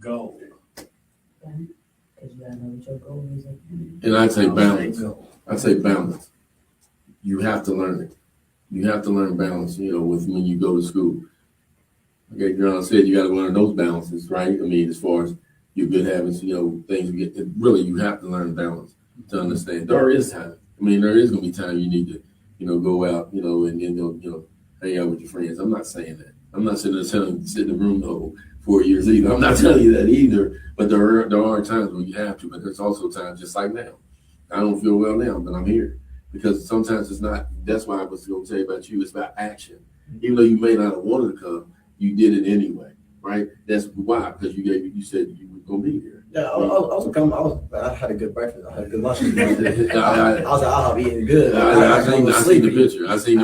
goal? Because you gotta know what your goal is. And I'd say balance. I'd say balance. You have to learn it. You have to learn balance, with when you go to school. Okay, John said you got to learn those balances, right? I mean, as far as your good habits, things you get. Really, you have to learn balance to understand. There is time. I mean, there is going to be time you need to, go out, and hang out with your friends. I'm not saying that. I'm not sitting there telling you to sit in the room the whole 4 years either. I'm not telling you that either. But there are times when you have to. But there's also times just like now. I don't feel well now, but I'm here. Because sometimes it's not, that's why I was going to tell you about you, it's about action. Even though you may not have wanted to come, you did it anyway, right? That's why, because you said you were going to be here. Yeah, I was coming. I had a good breakfast. I had a good lunch. I was like, I'll be eating good. I seen the picture. I seen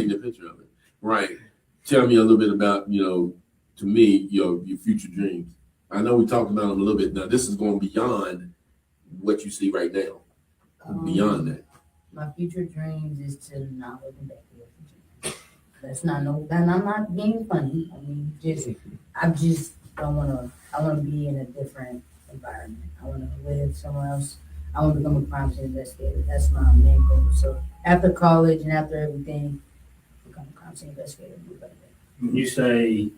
the picture of it. Right. Tell me a little bit about, to me, your future dreams. I know we talked about them a little bit. Now, this is going beyond what you see right now. Beyond that. My future dreams is to not look back to the future. That's not and I'm not being funny. I mean, I just don't want to. I want to be in a different environment. I want to live somewhere else. I want to become a crime scene investigator. That's my main goal. So after college and after everything, become a crime scene investigator. When you say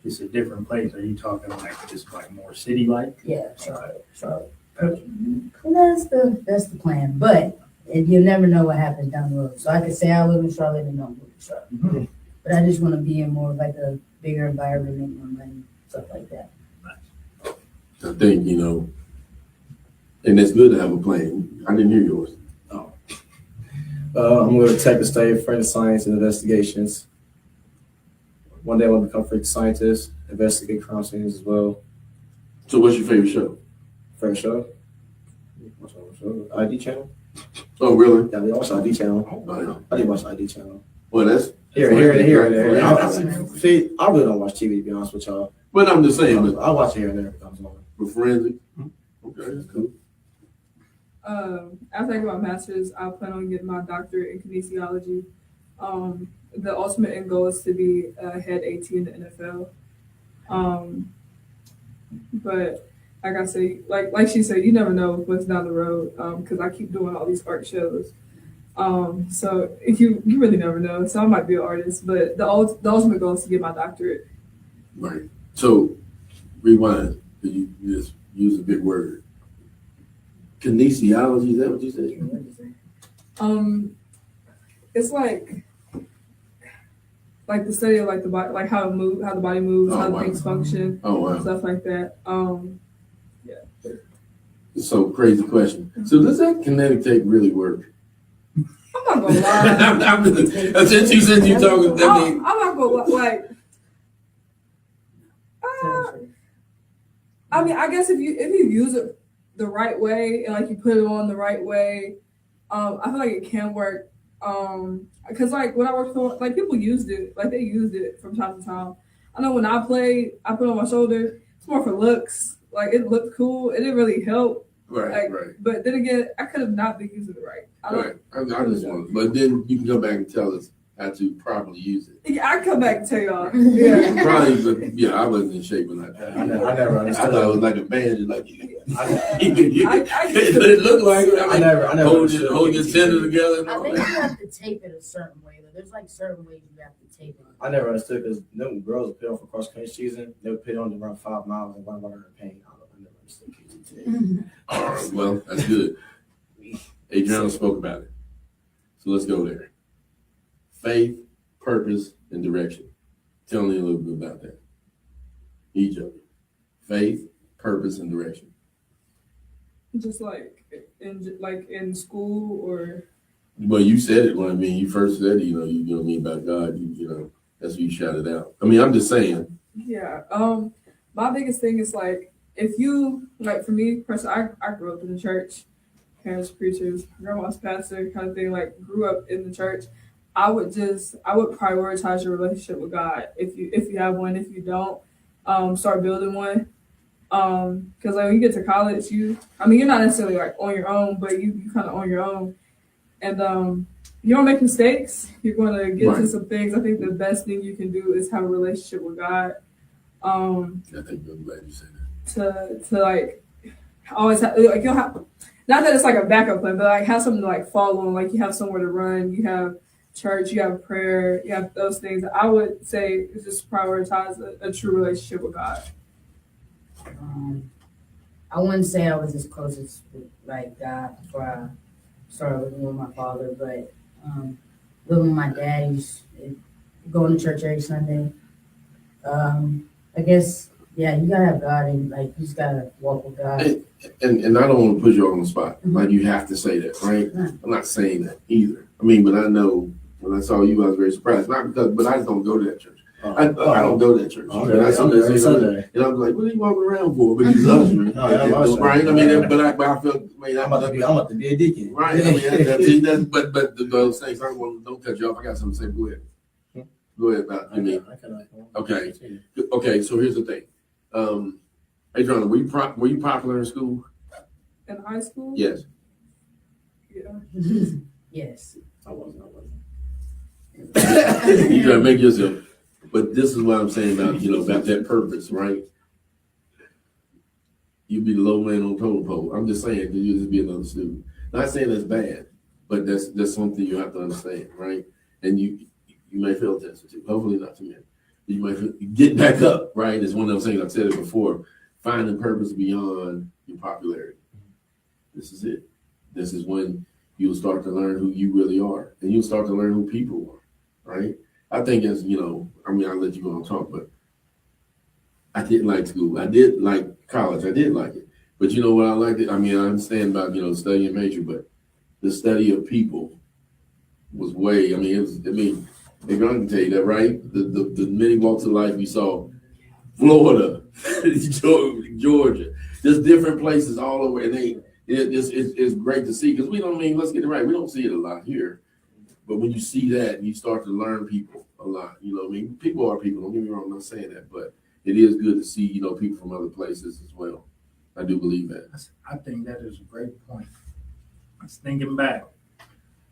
it's a different place, are you talking like just like more city-like? Yeah, Charlotte. That's the plan. But you never know what happens down the road. So I could say I live in Charlotte and don't live in Charlotte. Mm-hmm. But I just want to be in more like a bigger environment, make more money, stuff like that. I think, and it's good to have a plan. I didn't hear yours. Oh. I'm going to Texas State, forensic science and investigations. One day I want to become a forensic scientist, investigate crime scenes as well. So what's your favorite show? Favorite show? What's my show? ID channel. Oh, really? Yeah, I watch ID channel. Oh, yeah. I did watch ID channel. Well, that's here and there. I really don't watch TV, to be honest with y'all. But I'm just saying. I watch it here and there if it comes on. With forensic? Okay, that's cool. After I get my master's, I plan on getting my doctorate in kinesiology. The ultimate end goal is to be a head AT in the NFL. But like I say, like she said, you never know what's down the road because I keep doing all these art shows. So you really never know. So I might be an artist, but the ultimate goal is to get my doctorate. Right. So rewind. You just use a big word. Kinesiology, is that what you said? It's like the study of like the body, like how the body moves, how things function, stuff like that. Yeah. So crazy question. So does that kinetic tape really work? I'm not gonna lie. Since you said you talking, I'm not gonna like. I mean, I guess if you use it the right way and like you put it on the right way, I feel like it can work. Because like when I worked for like people used it, like they used it from time to time. I know when I played, I put it on my shoulder. It's more for looks. Like it looked cool. It didn't really help. Right. But then again, I could have not been using it right. I just want, but then you can come back and tell us how to properly use it. Yeah, I come back and tell y'all. Yeah. Probably, but yeah, I wasn't in shape when I never understood. I thought it was like a band, like it looked like. I never hold your tender together. I think you have to tape it a certain way. There's like certain ways you have to tape it. I never understood because them girls would put on for cross country season. They would put on to run 5 miles and run water in pain. I never understood. All right, well, that's good. Adriana spoke about it, so let's go there. Faith, purpose, and direction. Tell me a little bit about that. Each of you. Faith, purpose, and direction. Just like in school or. Well, you said it. Well, I mean, you first said it. You know me about God. That's what you shouted out. I mean, I'm just saying. Yeah. My biggest thing is like if you like for me personally, I grew up in the church, parents preachers, grandma's pastor kind of thing. Like grew up in the church. I would prioritize your relationship with God. If you have one, if you don't, start building one. Because like when you get to college, you're not necessarily like on your own, but you kind of on your own, and you don't make mistakes. You're going to get to some things. I think the best thing you can do is have a relationship with God. I think I'm glad you said that. to like always have like you'll have not that it's like a backup plan, but like have something to like fall on. Like you have somewhere to run, you have church, you have prayer, you have those things. I would say is just prioritize a true relationship with God. I wouldn't say I was as close as like God before I started living with my father, but living with my dad, he's going to church every Sunday. I guess you gotta have God and like you just gotta walk with God. And I don't want to put you on the spot. Mhm. Like you have to say that, right? Right. I'm not saying that either. I mean, but I know when I saw you, I was very surprised. Not because, but I just don't go to that church. I don't go to that church. Okay, And I see okay, that Sunday. and I'm like, what are you walking around for? But he's ushering. Oh, yeah, I'm ushering. Right? I mean, but I feel, I mean, I'm about to be a deacon. right. I mean, that's, but those things, don't cut you off. I got something to say. Go ahead. Go ahead about, I mean, okay. Okay, so here's the thing. Adriana, were you popular in school? In high school, Yes. yeah. Yes. I wasn't. You gotta make yourself. But this is what I'm saying about, about that purpose, right? You be the low man on totem pole. I'm just saying, you just be another student. Not saying that's bad, but that's something you have to understand, right? And you may fail test too. Hopefully not too many. You might feel, get back up, right? It's one of those things I've said it before. Finding purpose beyond your popularity. This is it. This is when you'll start to learn who you really are, and you'll start to learn who people are, right? I think as I mean, I'll let you go and talk, but I didn't like school. I did like college. I did like it, but you know what I liked it. I mean, I understand about studying major, but the study of people was way. I mean, they're going to tell you that, right? The many walks of life we saw, Florida, Georgia, there's different places all over, and it's great to see because let's get it right. We don't see it a lot here. But when you see that, you start to learn people a lot. People are people. Don't get me wrong. I'm not saying that, but it is good to see, people from other places as well. I do believe that. I think that is a great point. I was thinking back.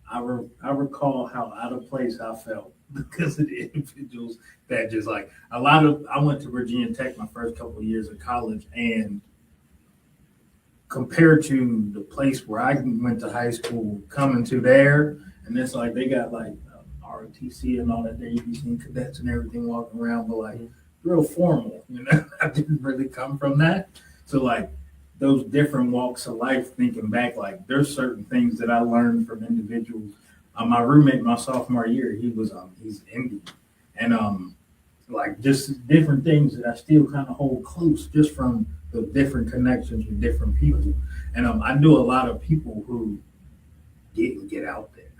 I recall how out of place I felt because of the individuals that just like I went to Virginia Tech my first couple of years of college, and compared to the place where I went to high school, coming to there, and it's like they got like ROTC and all that there. You be seeing cadets and everything walking around, but like real formal. I didn't really come from that, so like those different walks of life. Thinking back, like there's certain things that I learned from individuals. My roommate, my sophomore year, he's Indian, and like just different things that I still kind of hold close, just from the different connections with different people. And I knew a lot of people who didn't get out there,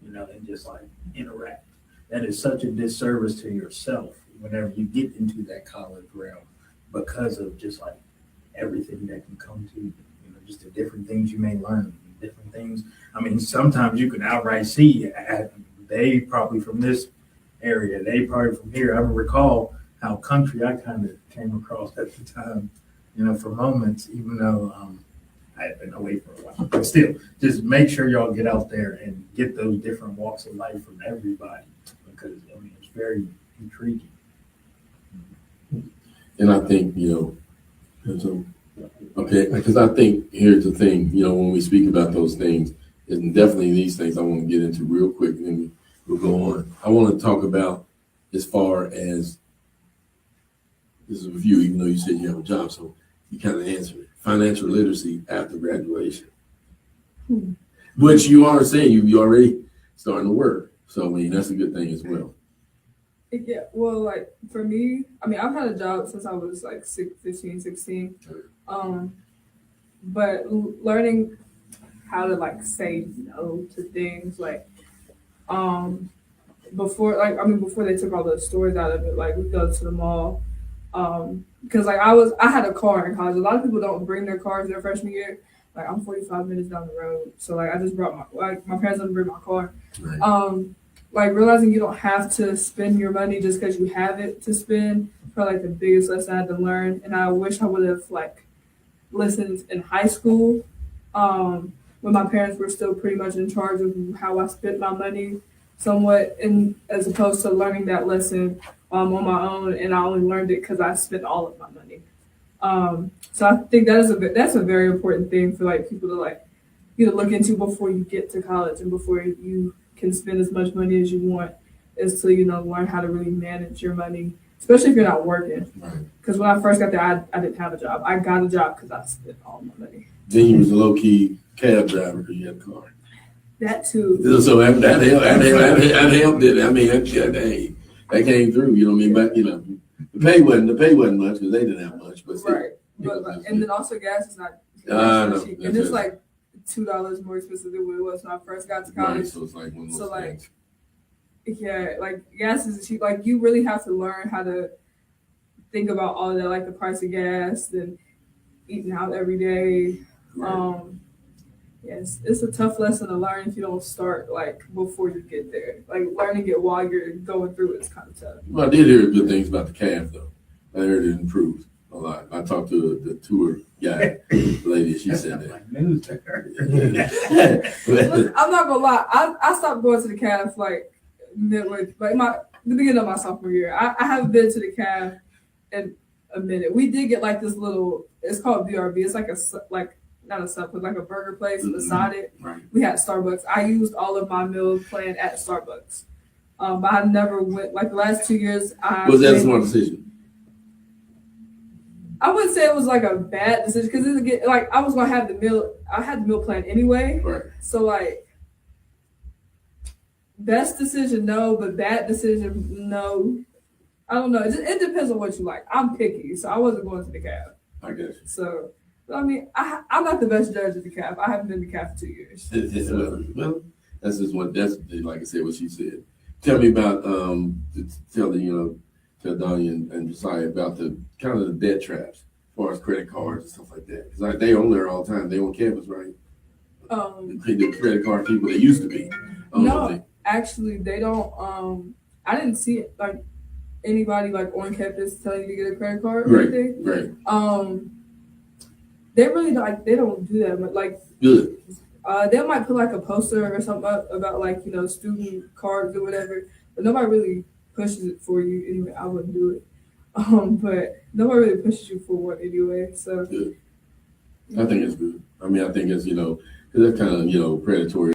and just like interact. That is such a disservice to yourself whenever you get into that college realm because of just like everything that can come to you, just the different things you may learn, different things. I mean, sometimes you can outright see they probably from this area, they probably from here. I recall how country I kind of came across at the time, for moments, even though I had been away for a while. But still, just make sure y'all get out there and get those different walks of life from everybody because, it's very intriguing. And I think, okay, because I think here's the thing, when we speak about those things, and definitely these things I want to get into real quick, and then we'll go on. I want to talk about as far as, this is with you, even though you said you have a job, so you kind of answered it. Financial literacy after graduation, which you are saying you already starting to work. So, I mean, that's a good thing as well. Yeah, well, like for me, I mean, I've had a job since I was like 15, 16. But learning how to like say no to things like before they took all the stores out of it, like we go to the mall. Because like I had a car in college. A lot of people don't bring their cars their freshman year. Like I'm 45 minutes down the road, so like I just brought my parents didn't bring my car. Right. Like realizing you don't have to spend your money just because you have it to spend. Probably like the biggest lesson I had to learn, and I wish I would have like listened in high school when my parents were still pretty much in charge of how I spent my money. somewhat, and as opposed to learning that lesson on my own, and I only learned it because I spent all of my money. So I think that's a very important thing for like people to like look into before you get to college and before you can spend as much money as you want, is to learn how to really manage your money, especially if you're not working. Right. Because when I first got there, I didn't have a job. I got a job because I spent all my money. Then you was a low key cab driver because you had a car. That too. So that helped it. I mean, that came through. You know what I mean? But the pay wasn't much because they didn't have much. But still, Right. But and then also gas is not no, cheap, and it's like $2 more expensive than what it was when I first got to college. right, so it's like one of those things. Yeah, like gas is cheap. Like you really have to learn how to think about all of that, like the price of gas and eating out every day. Right. Yes, it's a tough lesson to learn if you don't start like before you get there. Like learning it while you're going through it's kind of tough. Well, I did hear good things about the cab though. I heard it improved a lot. I talked to the tour guy lady. She said that. Like news to her. Look, I'm not gonna lie. I stopped going to the calf like midway, like the beginning of my sophomore year. I haven't been to the calf in a minute. We did get like this little. It's called BRB. It's like not a sub, but like a burger place beside it. Right. We had Starbucks. I used all of my meal plan at Starbucks. But I never went. Like the last 2 years, Was that a smart decision? I wouldn't say it was like a bad decision because like I was gonna have the meal. I had the meal plan anyway. Right. So like, best decision no, but bad decision no. I don't know. It depends on what you like. I'm picky, so I wasn't going to the cab. I guess. So I mean, I'm not the best judge of the cab. I haven't been to the cab for 2 years. Well, that's just what. That's like I said. What she said. Tell me about tell Donnie and Josiah about the kind of the debt traps as far as credit cards and stuff like that. Because like they on there all the time. They on campus, right? The credit card people they used to be. No, actually, they don't. I didn't see it like anybody like on campus telling you to get a credit card or anything. Right. They really they don't do that, but like Good. They might put like a poster or something up about like student cards or whatever, but nobody really pushes it for you anyway. I wouldn't do it, but nobody really pushes you for one anyway. So good. I think it's good. I mean, I think it's because that's kind of predatory.